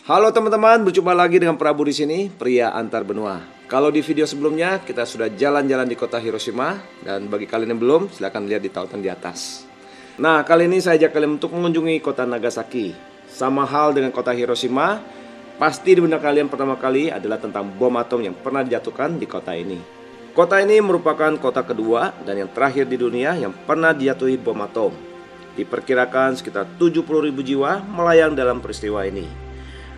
Halo teman-teman, berjumpa lagi dengan Prabu di sini, pria antar benua. Kalau di video sebelumnya kita sudah jalan-jalan di kota Hiroshima, dan bagi kalian yang belum, silahkan lihat di tautan di atas. Nah, kali ini saya ajak kalian untuk mengunjungi kota Nagasaki. Sama hal dengan kota Hiroshima, pasti di benak kalian pertama kali adalah tentang bom atom yang pernah dijatuhkan di kota ini. Kota ini merupakan kota kedua dan yang terakhir di dunia yang pernah dijatuhi bom atom. Diperkirakan sekitar 70.000 jiwa melayang dalam peristiwa ini.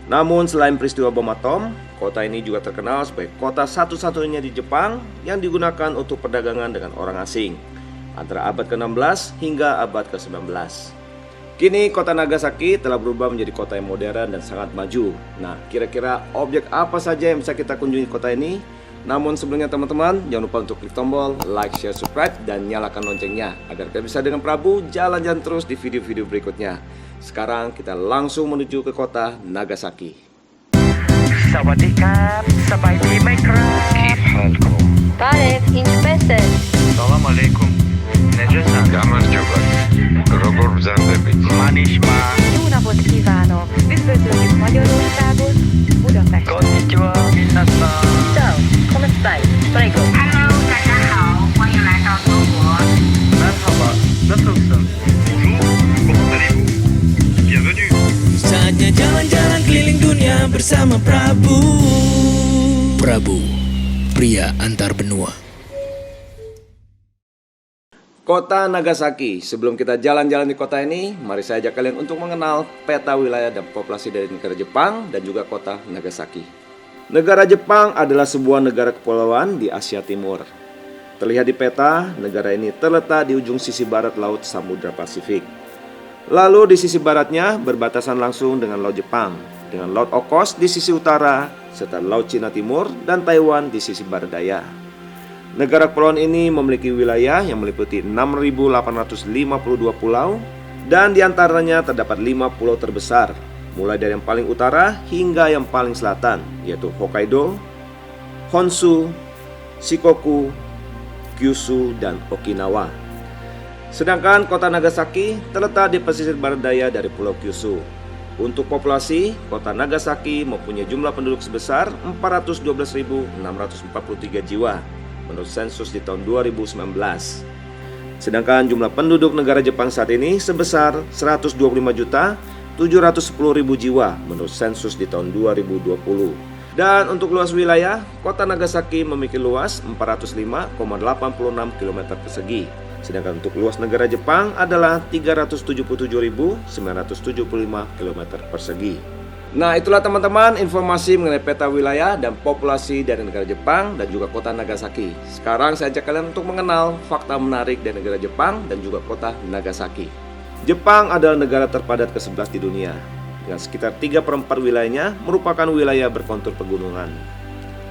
Namun selain peristiwa bom atom, kota ini juga terkenal sebagai kota satu-satunya di Jepang yang digunakan untuk perdagangan dengan orang asing antara abad ke-16 hingga abad ke-19. Kini kota Nagasaki telah berubah menjadi kota yang modern dan sangat maju. Nah, kira-kira objek apa saja yang bisa kita kunjungi kota ini? Namun sebelumnya teman-teman, jangan lupa untuk klik tombol like, share, subscribe, dan nyalakan loncengnya agar kita bisa dengan Prabu jalan-jalan terus di video-video berikutnya. Sekarang kita langsung menuju ke kota Nagasaki. สวัสดีครับสบายดีไหมครับ كيف حالكم Tarek, inspector. السلام عليكم نجسا Gamar Csapat, Robor Zandebit. Manisma Jó napot kívánok! Üdvözöljük Magyarországot, Budapest. Konnichiwa minasan Ciao, come stai? Prego. Hello， 大家好，欢迎来到中国。 Merhaba nasılsın Bonjour comment allez-vous Bienvenue Saatnya jalan-jalan keliling dunia bersama Prabu. Prabu, pria antar benua. Kota Nagasaki. Sebelum kita jalan-jalan di kota ini, mari saya ajak kalian untuk mengenal peta wilayah dan populasi dari negara Jepang dan juga kota Nagasaki. Negara Jepang adalah sebuah negara kepulauan di Asia Timur. Terlihat di peta, negara ini terletak di ujung sisi barat Laut Samudra Pasifik. Lalu di sisi baratnya berbatasan langsung dengan Laut Jepang, dengan Laut Okhotsk di sisi utara, serta Laut Cina Timur dan Taiwan di sisi barat daya. Negara kepulauan ini memiliki wilayah yang meliputi 6.852 pulau, dan diantaranya terdapat 5 pulau terbesar, mulai dari yang paling utara hingga yang paling selatan, yaitu Hokkaido, Honshu, Shikoku, Kyushu, dan Okinawa. Sedangkan kota Nagasaki terletak di pesisir barat daya dari Pulau Kyushu. Untuk populasi, kota Nagasaki mempunyai jumlah penduduk sebesar 412.643 jiwa menurut sensus di tahun 2019. Sedangkan jumlah penduduk negara Jepang saat ini sebesar 125.710.000 jiwa menurut sensus di tahun 2020. Dan untuk luas wilayah, kota Nagasaki memiliki luas 405,86 km persegi. Sedangkan untuk luas negara Jepang adalah 377.975 km persegi. Nah, itulah teman-teman informasi mengenai peta wilayah dan populasi dari negara Jepang dan juga kota Nagasaki. Sekarang saya ajak kalian untuk mengenal fakta menarik dari negara Jepang dan juga kota Nagasaki. Jepang adalah negara terpadat ke-11 di dunia, dengan sekitar 3/4 wilayahnya merupakan wilayah berkontur pegunungan.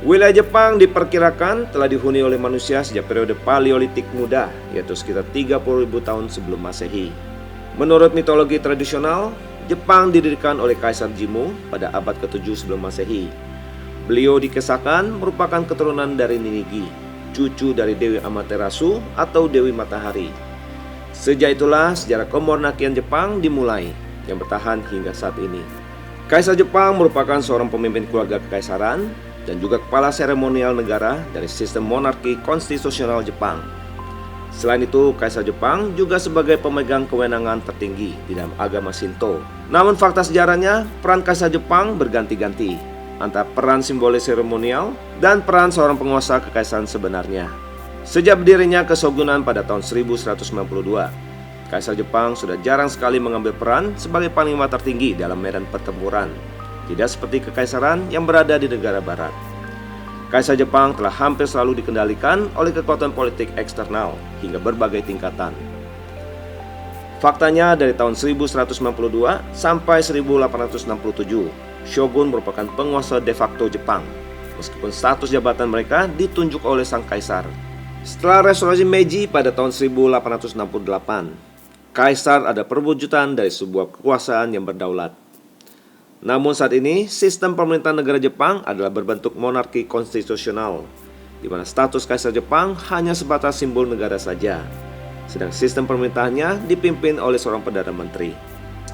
Wilayah Jepang diperkirakan telah dihuni oleh manusia sejak periode Paleolitik muda, yaitu sekitar 30.000 tahun sebelum Masehi. Menurut mitologi tradisional, Jepang didirikan oleh Kaisar Jimmu pada abad ke-7 sebelum Masehi. Beliau dikisahkan merupakan keturunan dari Ninigi, cucu dari Dewi Amaterasu atau Dewi Matahari. Sejak itulah sejarah kemonarkian Jepang dimulai, yang bertahan hingga saat ini. Kaisar Jepang merupakan seorang pemimpin keluarga kekaisaran dan juga kepala seremonial negara dari sistem monarki konstitusional Jepang. Selain itu, Kaisar Jepang juga sebagai pemegang kewenangan tertinggi di dalam agama Shinto. Namun fakta sejarahnya, peran Kaisar Jepang berganti-ganti antara peran simbolis seremonial dan peran seorang penguasa kekaisaran sebenarnya. Sejak berdirinya kesogunan pada tahun 1192, Kaisar Jepang sudah jarang sekali mengambil peran sebagai panglima tertinggi dalam medan pertempuran, tidak seperti kekaisaran yang berada di negara barat. Kaisar Jepang telah hampir selalu dikendalikan oleh kekuatan politik eksternal hingga berbagai tingkatan. Faktanya dari tahun 1192 sampai 1867, Shogun merupakan penguasa de facto Jepang, meskipun status jabatan mereka ditunjuk oleh sang kaisar. Setelah restorasi Meiji pada tahun 1868, kaisar ada perwujudan dari sebuah kekuasaan yang berdaulat. Namun saat ini, sistem pemerintahan negara Jepang adalah berbentuk monarki konstitusional, di mana status Kaisar Jepang hanya sebatas simbol negara saja. Sedang sistem pemerintahannya dipimpin oleh seorang Perdana Menteri.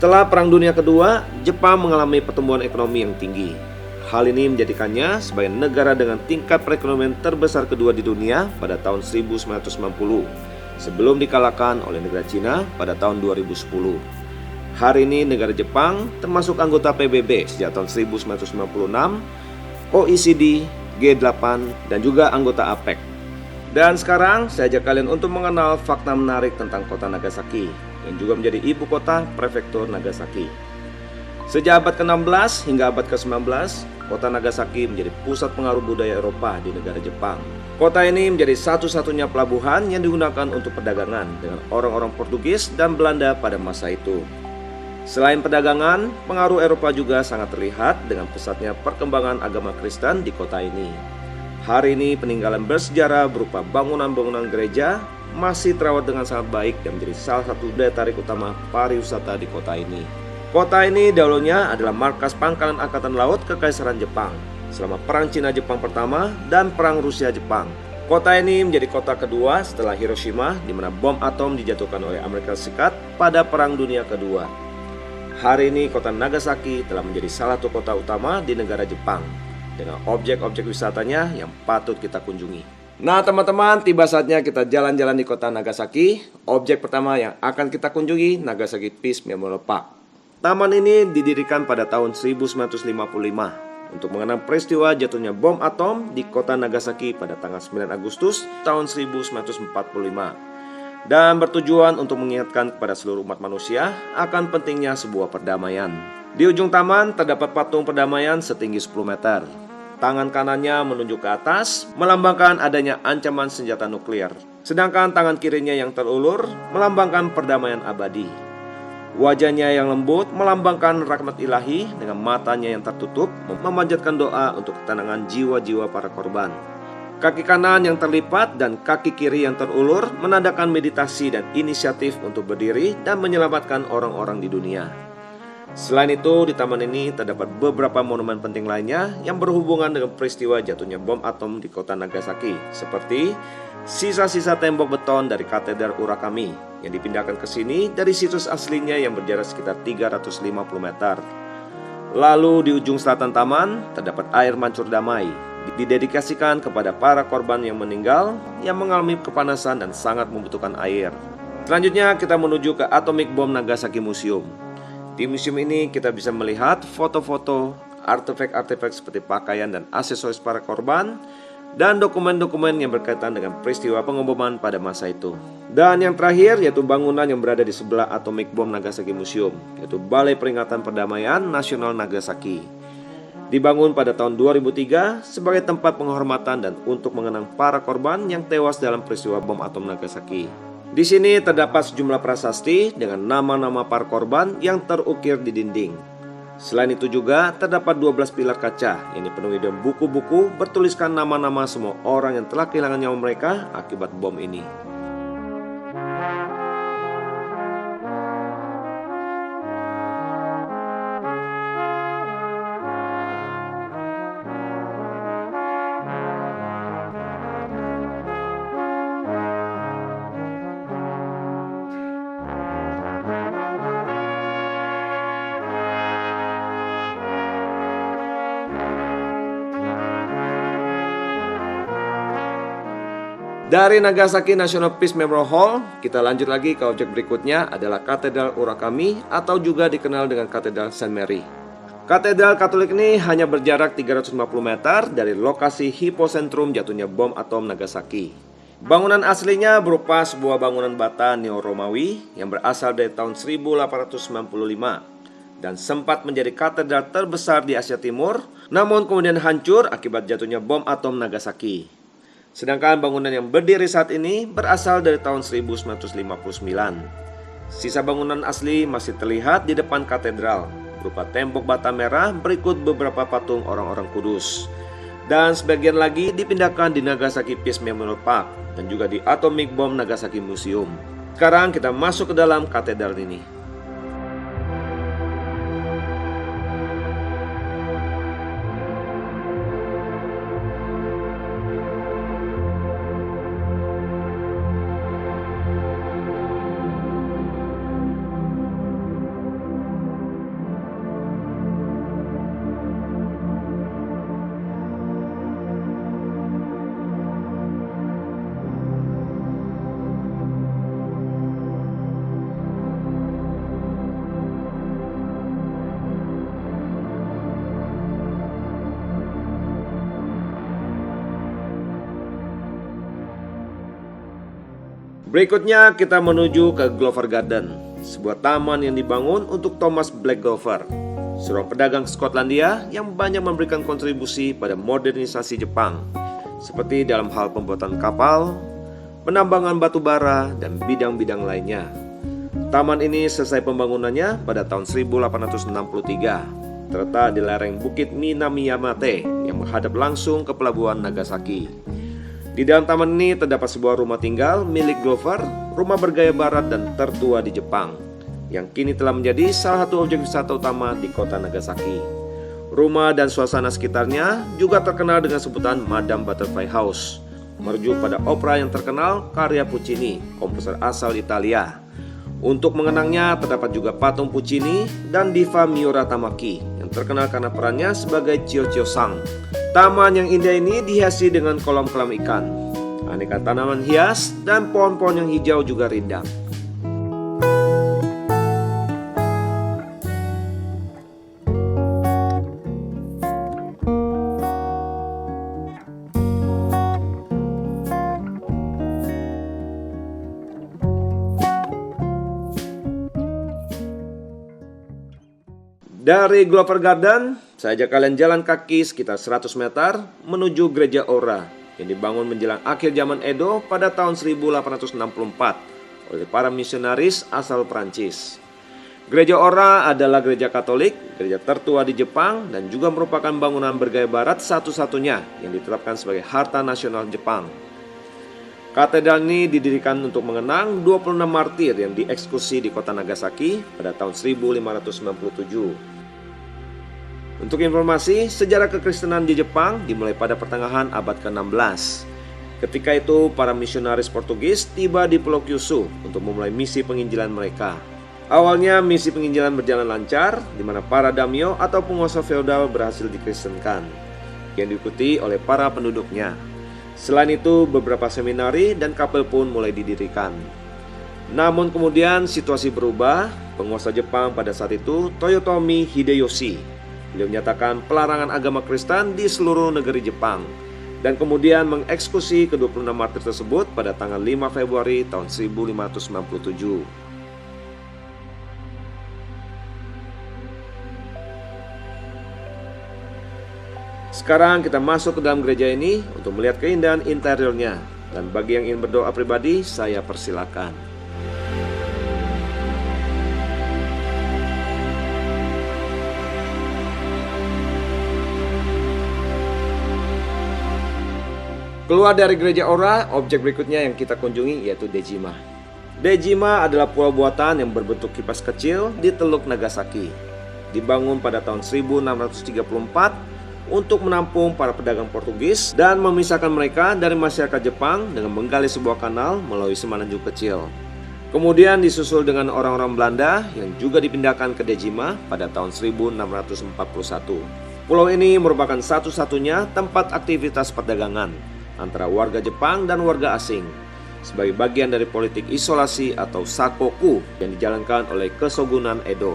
Setelah Perang Dunia Kedua, Jepang mengalami pertumbuhan ekonomi yang tinggi. Hal ini menjadikannya sebagai negara dengan tingkat perekonomian terbesar kedua di dunia pada tahun 1990, sebelum dikalahkan oleh negara Cina pada tahun 2010. Hari ini negara Jepang termasuk anggota PBB sejak tahun 1996, OECD, G8, dan juga anggota APEC. Dan sekarang saya ajak kalian untuk mengenal fakta menarik tentang kota Nagasaki, yang juga menjadi ibu kota prefektur Nagasaki. Sejak abad ke-16 hingga abad ke-19, kota Nagasaki menjadi pusat pengaruh budaya Eropa di negara Jepang. Kota ini menjadi satu-satunya pelabuhan yang digunakan untuk perdagangan dengan orang-orang Portugis dan Belanda pada masa itu. Selain perdagangan, pengaruh Eropa juga sangat terlihat dengan pesatnya perkembangan agama Kristen di kota ini. Hari ini peninggalan bersejarah berupa bangunan-bangunan gereja masih terawat dengan sangat baik dan menjadi salah satu daya tarik utama pariwisata di kota ini. Kota ini dahulunya adalah markas pangkalan Angkatan Laut Kekaisaran Jepang selama Perang Cina-Jepang pertama dan Perang Rusia-Jepang. Kota ini menjadi kota kedua setelah Hiroshima, di mana bom atom dijatuhkan oleh Amerika Serikat pada Perang Dunia Kedua. Hari ini kota Nagasaki telah menjadi salah satu kota utama di negara Jepang dengan objek-objek wisatanya yang patut kita kunjungi. Nah teman-teman, tiba saatnya kita jalan-jalan di kota Nagasaki. Objek pertama yang akan kita kunjungi, Nagasaki Peace Memorial Park. Taman ini didirikan pada tahun 1955 untuk mengenang peristiwa jatuhnya bom atom di kota Nagasaki pada tanggal 9 Agustus tahun 1945 dan bertujuan untuk mengingatkan kepada seluruh umat manusia akan pentingnya sebuah perdamaian. Di ujung taman terdapat patung perdamaian setinggi 10 meter. Tangan kanannya menunjuk ke atas, melambangkan adanya ancaman senjata nuklir. Sedangkan tangan kirinya yang terulur melambangkan perdamaian abadi. Wajahnya yang lembut melambangkan rahmat ilahi dengan matanya yang tertutup memanjatkan doa untuk ketenangan jiwa-jiwa para korban. Kaki kanan yang terlipat dan kaki kiri yang terulur menandakan meditasi dan inisiatif untuk berdiri dan menyelamatkan orang-orang di dunia. Selain itu, di taman ini terdapat beberapa monumen penting lainnya yang berhubungan dengan peristiwa jatuhnya bom atom di kota Nagasaki, seperti sisa-sisa tembok beton dari katedral Urakami yang dipindahkan ke sini dari situs aslinya yang berjarak sekitar 350 meter. Lalu di ujung selatan taman terdapat air mancur damai, didedikasikan kepada para korban yang meninggal yang mengalami kepanasan dan sangat membutuhkan air. Selanjutnya kita menuju ke Atomic Bomb Nagasaki Museum. Di museum ini kita bisa melihat foto-foto, artefak-artefak seperti pakaian dan aksesoris para korban, dan dokumen-dokumen yang berkaitan dengan peristiwa pengeboman pada masa itu. Dan yang terakhir yaitu bangunan yang berada di sebelah Atomic Bomb Nagasaki Museum, yaitu Balai Peringatan Perdamaian Nasional Nagasaki. Dibangun pada tahun 2003 sebagai tempat penghormatan dan untuk mengenang para korban yang tewas dalam peristiwa bom atom Nagasaki. Di sini terdapat sejumlah prasasti dengan nama-nama para korban yang terukir di dinding. Selain itu juga terdapat 12 pilar kaca yang dipenuhi dengan buku-buku bertuliskan nama-nama semua orang yang telah kehilangan nyawa mereka akibat bom ini. Dari Nagasaki National Peace Memorial Hall, kita lanjut lagi ke objek berikutnya adalah Katedral Urakami atau juga dikenal dengan Katedral Saint Mary. Katedral Katolik ini hanya berjarak 350 meter dari lokasi hipocentrum jatuhnya bom atom Nagasaki. Bangunan aslinya berupa sebuah bangunan bata Neo-Romawi yang berasal dari tahun 1895 dan sempat menjadi katedral terbesar di Asia Timur, namun kemudian hancur akibat jatuhnya bom atom Nagasaki. Sedangkan bangunan yang berdiri saat ini berasal dari tahun 1959. Sisa bangunan asli masih terlihat di depan katedral, berupa tembok bata merah berikut beberapa patung orang-orang kudus. Dan sebagian lagi dipindahkan di Nagasaki Peace Memorial Park dan juga di Atomic Bomb Nagasaki Museum. Sekarang kita masuk ke dalam katedral ini. Berikutnya kita menuju ke Glover Garden, sebuah taman yang dibangun untuk Thomas Black Glover, seorang pedagang Skotlandia yang banyak memberikan kontribusi pada modernisasi Jepang, seperti dalam hal pembuatan kapal, penambangan batu bara, dan bidang-bidang lainnya. Taman ini selesai pembangunannya pada tahun 1863, terletak di lereng Bukit Minamiyamate yang menghadap langsung ke pelabuhan Nagasaki. Di dalam taman ini terdapat sebuah rumah tinggal milik Glover, rumah bergaya barat dan tertua di Jepang, yang kini telah menjadi salah satu objek wisata utama di kota Nagasaki. Rumah dan suasana sekitarnya juga terkenal dengan sebutan Madame Butterfly House, merujuk pada opera yang terkenal karya Puccini, komposer asal Italia. Untuk mengenangnya terdapat juga patung Puccini dan diva Miura Tamaki yang terkenal karena perannya sebagai Chiyo-Chiyo Sang. Taman yang indah ini dihiasi dengan kolam-kolam ikan, aneka tanaman hias, dan pohon-pohon yang hijau juga rindang. Dari Glover Garden, saya ajak kalian jalan kaki sekitar 100 meter menuju Gereja Ora yang dibangun menjelang akhir zaman Edo pada tahun 1864 oleh para misionaris asal Prancis. Gereja Ora adalah gereja Katolik, gereja tertua di Jepang, dan juga merupakan bangunan bergaya barat satu-satunya yang ditetapkan sebagai harta nasional Jepang. Katedral ini didirikan untuk mengenang 26 martir yang dieksekusi di kota Nagasaki pada tahun 1597. Untuk informasi, sejarah kekristenan di Jepang dimulai pada pertengahan abad ke-16. Ketika itu, para misionaris Portugis tiba di Pulau Kyushu untuk memulai misi penginjilan mereka. Awalnya, misi penginjilan berjalan lancar, di mana para daimyo atau penguasa feodal berhasil dikristenkan, yang diikuti oleh para penduduknya. Selain itu, beberapa seminari dan kapel pun mulai didirikan. Namun kemudian situasi berubah. Penguasa Jepang pada saat itu, Toyotomi Hideyoshi, beliau menyatakan pelarangan agama Kristen di seluruh negeri Jepang dan kemudian mengeksekusi ke-26 martir tersebut pada tanggal 5 Februari tahun 1597. Sekarang kita masuk ke dalam gereja ini untuk melihat keindahan interiornya, dan bagi yang ingin berdoa pribadi, saya persilakan. Keluar dari Gereja Ora, objek berikutnya yang kita kunjungi yaitu Dejima. Dejima adalah pulau buatan yang berbentuk kipas kecil di Teluk Nagasaki. Dibangun pada tahun 1634 untuk menampung para pedagang Portugis dan memisahkan mereka dari masyarakat Jepang dengan menggali sebuah kanal melalui semenanjung kecil. Kemudian disusul dengan orang-orang Belanda yang juga dipindahkan ke Dejima pada tahun 1641. Pulau ini merupakan satu-satunya tempat aktivitas perdagangan antara warga Jepang dan warga asing sebagai bagian dari politik isolasi atau sakoku yang dijalankan oleh Kesogunan Edo.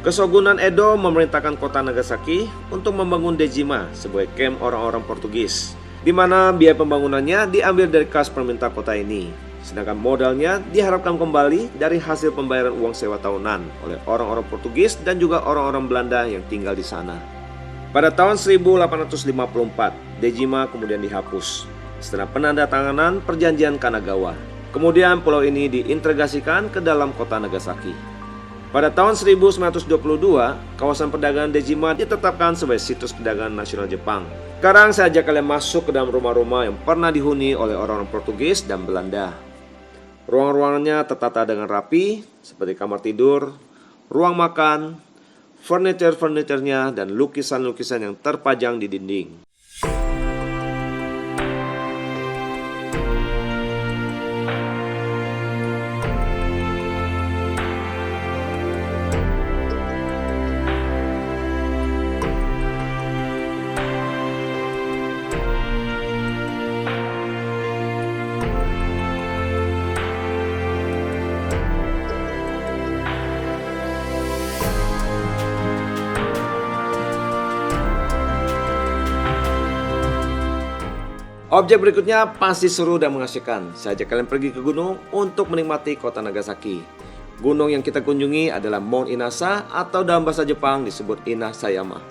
Kesogunan Edo memerintahkan kota Nagasaki untuk membangun Dejima sebagai kamp orang-orang Portugis, di mana biaya pembangunannya diambil dari kas pemerintah kota ini, sedangkan modalnya diharapkan kembali dari hasil pembayaran uang sewa tahunan oleh orang-orang Portugis dan juga orang-orang Belanda yang tinggal di sana. Pada tahun 1854, Dejima kemudian dihapus setelah penandatanganan perjanjian Kanagawa. Kemudian pulau ini diintegrasikan ke dalam kota Nagasaki. Pada tahun 1922, kawasan perdagangan Dejima ditetapkan sebagai situs perdagangan nasional Jepang. Sekarang saya ajak kalian masuk ke dalam rumah-rumah yang pernah dihuni oleh orang-orang Portugis dan Belanda. Ruang-ruangannya tertata dengan rapi, seperti kamar tidur, ruang makan, furniture-furniturnya, dan lukisan-lukisan yang terpajang di dinding. Objek berikutnya pasti seru dan mengasihkan. Saya ajak kalian pergi ke gunung untuk menikmati kota Nagasaki. Gunung yang kita kunjungi adalah Mount Inasa atau dalam bahasa Jepang disebut Inasayama.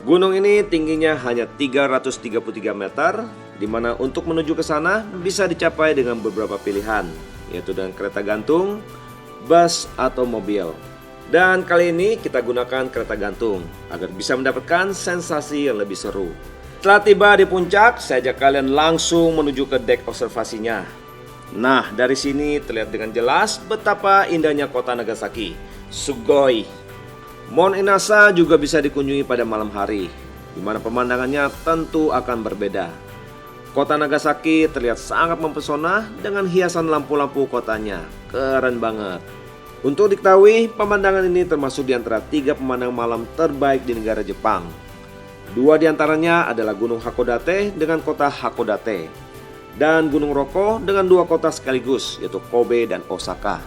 Gunung ini tingginya hanya 333 meter, di mana untuk menuju ke sana bisa dicapai dengan beberapa pilihan, yaitu dengan kereta gantung, bus, atau mobil. Dan kali ini kita gunakan kereta gantung agar bisa mendapatkan sensasi yang lebih seru. Setelah tiba di puncak, saya ajak kalian langsung menuju ke dek observasinya. Nah, dari sini terlihat dengan jelas betapa indahnya kota Nagasaki. Sugoi. Mount Inasa juga bisa dikunjungi pada malam hari, di mana pemandangannya tentu akan berbeda. Kota Nagasaki terlihat sangat mempesona dengan hiasan lampu-lampu kotanya. Keren banget. Untuk diketahui, pemandangan ini termasuk di antara 3 pemandangan malam terbaik di negara Jepang. 2 di antaranya adalah Gunung Hakodate dengan kota Hakodate, dan Gunung Roko dengan 2 kota sekaligus, yaitu Kobe dan Osaka.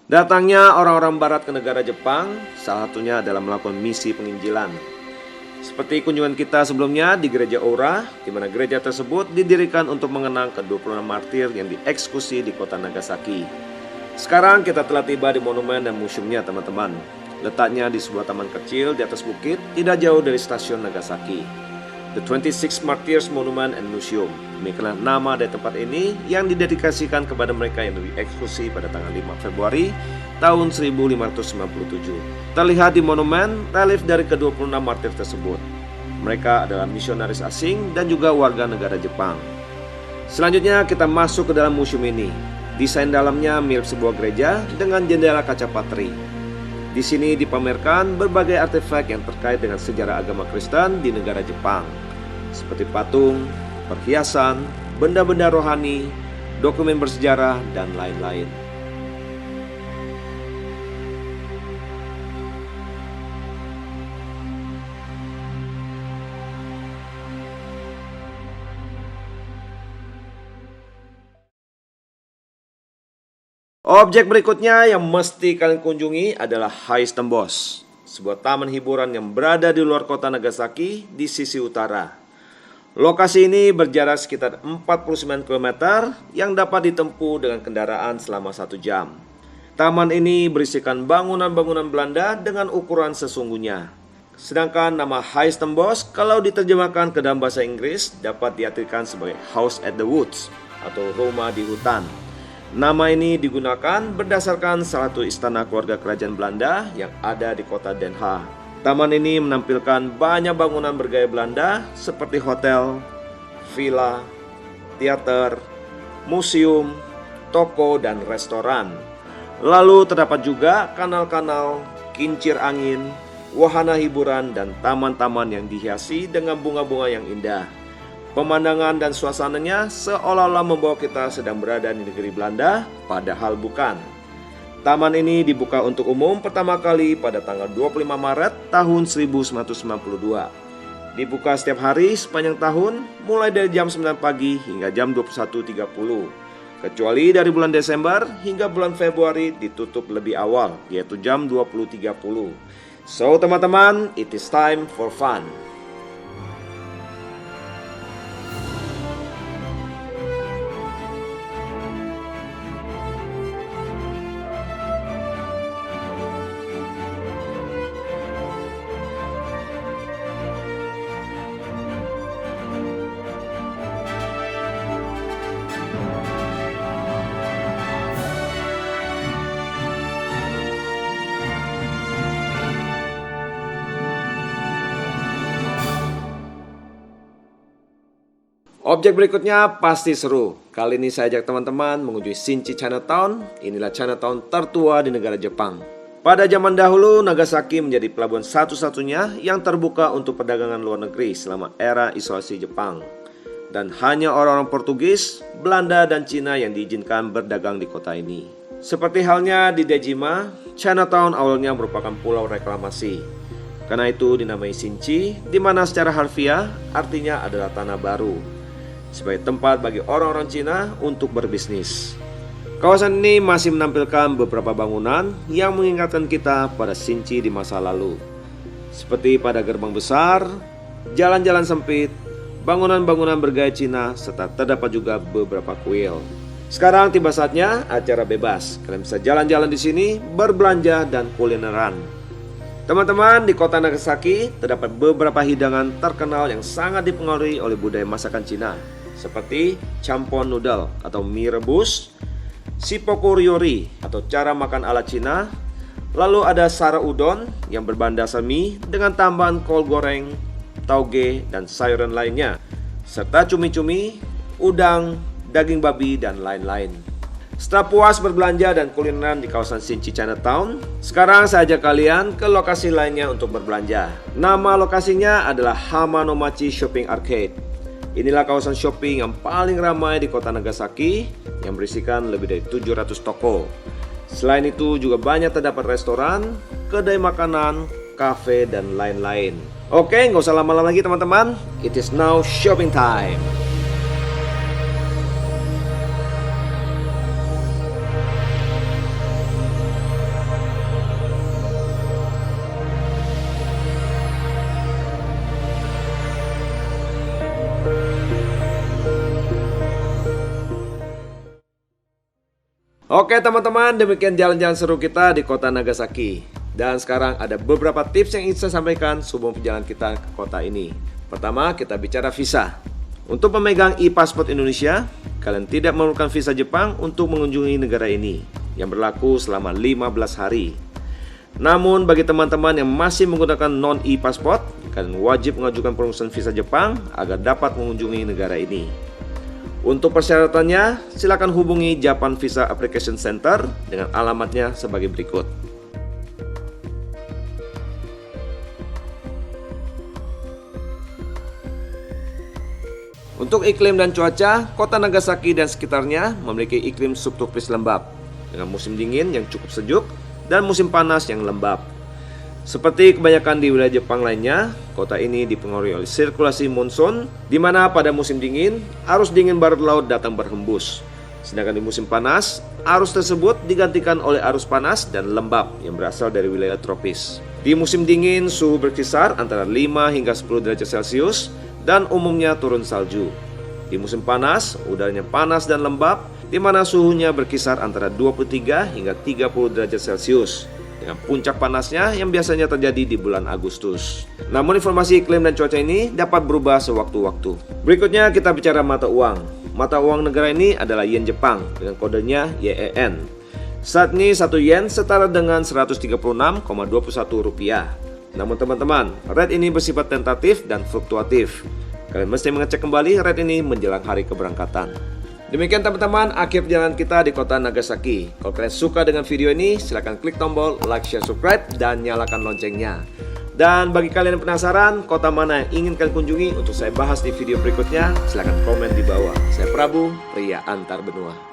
Datangnya orang-orang barat ke negara Jepang, salah satunya adalah melakukan misi penginjilan. Seperti kunjungan kita sebelumnya di gereja Ora, di mana gereja tersebut didirikan untuk mengenang ke-26 martir yang dieksekusi di kota Nagasaki. Sekarang kita telah tiba di monumen dan museumnya, teman-teman. Letaknya di sebuah taman kecil di atas bukit, tidak jauh dari stasiun Nagasaki. The 26 Martyrs Monument and Museum. Demikianlah nama dari tempat ini yang didedikasikan kepada mereka yang dieksekusi pada tanggal 5 Februari tahun 1597. Terlihat di monumen relief dari ke-26 martir tersebut. Mereka adalah misionaris asing dan juga warga negara Jepang. Selanjutnya kita masuk ke dalam museum ini. Desain dalamnya mirip sebuah gereja dengan jendela kaca patri. Di sini dipamerkan berbagai artefak yang terkait dengan sejarah agama Kristen di negara Jepang, seperti patung, perhiasan, benda-benda rohani, dokumen bersejarah, dan lain-lain. Objek berikutnya yang mesti kalian kunjungi adalah Haistembosch, sebuah taman hiburan yang berada di luar kota Nagasaki di sisi utara. Lokasi ini berjarak sekitar 49 km yang dapat ditempuh dengan kendaraan selama 1 jam. Taman ini berisikan bangunan-bangunan Belanda dengan ukuran sesungguhnya. Sedangkan nama Haistembosch kalau diterjemahkan ke dalam bahasa Inggris dapat diartikan sebagai House at the Woods atau rumah di hutan. Nama ini digunakan berdasarkan salah satu istana keluarga kerajaan Belanda yang ada di kota Den Haag. Taman ini menampilkan banyak bangunan bergaya Belanda seperti hotel, villa, teater, museum, toko, dan restoran. Lalu terdapat juga kanal-kanal, kincir angin, wahana hiburan, dan taman-taman yang dihiasi dengan bunga-bunga yang indah. Pemandangan dan suasananya seolah-olah membawa kita sedang berada di negeri Belanda, padahal bukan. Taman ini dibuka untuk umum pertama kali pada tanggal 25 Maret tahun 1992. Dibuka setiap hari sepanjang tahun, mulai dari jam 9 pagi hingga jam 21.30. Kecuali dari bulan Desember hingga bulan Februari ditutup lebih awal, yaitu jam 20.30. So teman-teman, it is time for fun. Objek berikutnya pasti seru. Kali ini saya ajak teman-teman mengunjungi Shinchi Chinatown. Inilah Chinatown tertua di negara Jepang. Pada zaman dahulu, Nagasaki menjadi pelabuhan satu-satunya yang terbuka untuk perdagangan luar negeri selama era isolasi Jepang. Dan hanya orang-orang Portugis, Belanda, dan Cina yang diizinkan berdagang di kota ini. Seperti halnya di Dejima, Chinatown awalnya merupakan pulau reklamasi. Karena itu dinamai Sinchi, di mana secara harfiah artinya adalah tanah baru, sebagai tempat bagi orang-orang Cina untuk berbisnis. Kawasan ini masih menampilkan beberapa bangunan yang mengingatkan kita pada Sinchi di masa lalu, seperti pada gerbang besar, jalan-jalan sempit, bangunan-bangunan bergaya Cina, serta terdapat juga beberapa kuil. Sekarang tiba saatnya acara bebas. Kalian bisa jalan-jalan di sini, berbelanja dan kulineran. Teman-teman, di kota Nagasaki terdapat beberapa hidangan terkenal yang sangat dipengaruhi oleh budaya masakan Cina, seperti champon noodle atau mie rebus, sipoku ryori atau cara makan ala Cina. Lalu ada sara udon yang berbahan dasar mie dengan tambahan kol goreng, tauge, dan sayuran lainnya, serta cumi-cumi, udang, daging babi, dan lain-lain. Setelah puas berbelanja dan kulineran di kawasan Sinchi Chinatown, sekarang saya ajak kalian ke lokasi lainnya untuk berbelanja. Nama lokasinya adalah Hamanomachi Shopping Arcade. Inilah kawasan shopping yang paling ramai di kota Nagasaki yang berisikan lebih dari 700 toko. Selain itu juga banyak terdapat restoran, kedai makanan, kafe, dan lain-lain. Oke, nggak usah lama-lama lagi teman-teman. It is now shopping time. Oke teman-teman, demikian jalan-jalan seru kita di kota Nagasaki. Dan sekarang ada beberapa tips yang ingin saya sampaikan sebelum perjalanan kita ke kota ini. Pertama, kita bicara visa. Untuk pemegang e-passport Indonesia, kalian tidak memerlukan visa Jepang untuk mengunjungi negara ini, yang berlaku selama 15 hari. Namun bagi teman-teman yang masih menggunakan non-e-passport, kalian wajib mengajukan perumusan visa Jepang agar dapat mengunjungi negara ini. Untuk persyaratannya, silakan hubungi Japan Visa Application Center dengan alamatnya sebagai berikut. Untuk iklim dan cuaca, kota Nagasaki dan sekitarnya memiliki iklim subtropis lembab dengan musim dingin yang cukup sejuk dan musim panas yang lembab. Seperti kebanyakan di wilayah Jepang lainnya, kota ini dipengaruhi oleh sirkulasi monsun, di mana pada musim dingin, arus dingin barat laut datang berhembus. Sedangkan di musim panas, arus tersebut digantikan oleh arus panas dan lembab yang berasal dari wilayah tropis. Di musim dingin, suhu berkisar antara 5 hingga 10 derajat Celcius dan umumnya turun salju. Di musim panas, udaranya panas dan lembab, di mana suhunya berkisar antara 23 hingga 30 derajat Celcius. Dengan puncak panasnya yang biasanya terjadi di bulan Agustus. Namun informasi iklim dan cuaca ini dapat berubah sewaktu-waktu. Berikutnya kita bicara mata uang. Mata uang negara ini adalah yen Jepang dengan kodenya YEN. Saat ini 1 yen setara dengan 136,21 rupiah. Namun teman-teman, rate ini bersifat tentatif dan fluktuatif. Kalian mesti mengecek kembali rate ini menjelang hari keberangkatan. Demikian teman-teman, akhir perjalanan kita di kota Nagasaki. Kalau kalian suka dengan video ini, silahkan klik tombol like, share, subscribe, dan nyalakan loncengnya. Dan bagi kalian yang penasaran, kota mana yang ingin kalian kunjungi untuk saya bahas di video berikutnya, silahkan komen di bawah. Saya Prabu, pria antar benua.